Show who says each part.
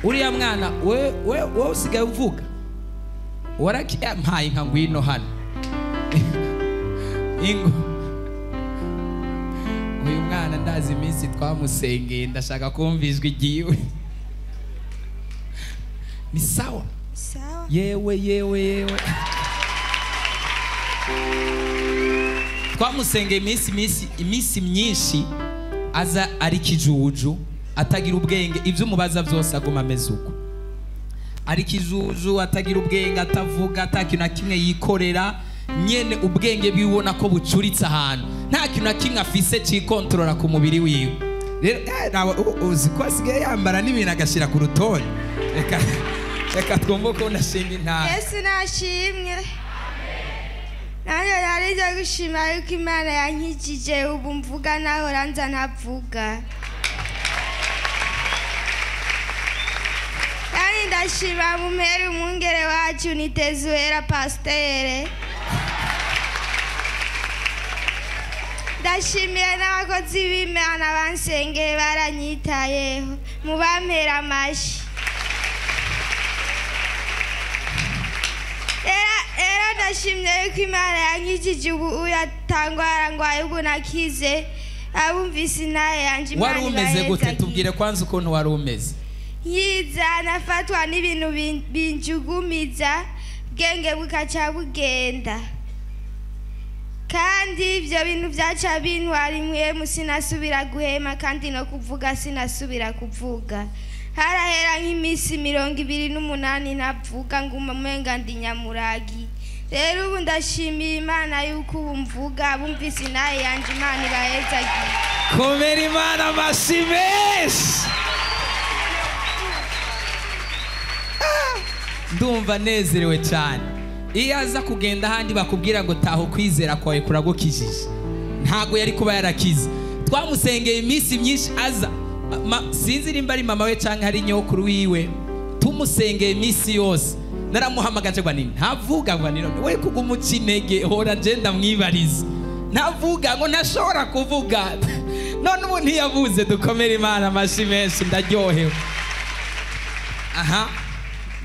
Speaker 1: uriya mwana we usigaye uvuga warakiyampaye nka ngwino hano ingo uyu mwana ndazi iminsi twamusengeye ndashaka kumva ijwi ryiwe ni sawa yewe twamusengeye iminsi myinshi aza ari kijuju atagira ubwenge ibyo umubaza byose aguma ameze uko ari kijuju atagira ubwenge atavuga atakintu na kimwe yikorera nyene ubwenge bibona ko bucuritse ahantu nta kintu na kimwe afise cikontorora ku mubiri wiwe rero uzi ko asigaye yambara n'ibintu agashira ku rutonde reka twumve ko unashinga intara
Speaker 2: Yesu nashimwe nanjye narije gushima yuko Imana yankijije ubu mvuga naho ranza ntavuga kandi ndashima mumere umwungere wacu Nitezuwera Pasiteri ndashimiye n'abakozi b'Imana bansengeye baranyitayeho mubampera amashi era ndashimye yuko Imana yankijije ubu yatangwara ngwaye ubu nakize abumvise naye yanje Imana
Speaker 1: wari umeze gute tubwire kwanza ukuntu wari umeze
Speaker 2: yiza nafatwa n'ibintu binjugumiza bwenge bukaca bugenda kandi ibyo bintu byaca bintwara imwe sinasubira guhema kandi no kuvuga sinasubira kuvuga harahera nk'iminsi 28 navuga ngo umenga ndi nyamuragi rero ubu ndashimiye Imana yuko ubu mvuga bumvise naye yanje Imana ibahezagiye
Speaker 1: komera Imana amashimeshi ndumva nezerewe cyane iyo aza kugenda ahandi bakubwira ngo taho kwizera kwawe kuragukijije ntago yari kuba yarakize twamusengeye iminsi myinshi aza sinzi nimba ari mama we cyangwa hari nyokuru wiwe tumusengeye iminsi yose naramuhamagaje ngo ntavuga ngo we kuguma ucinege hora agenda mwibariza ntavuga ngo ntashobora kuvuga none ubu ntiyavuze dukomere Imana amashi menshi ndaryohewe aha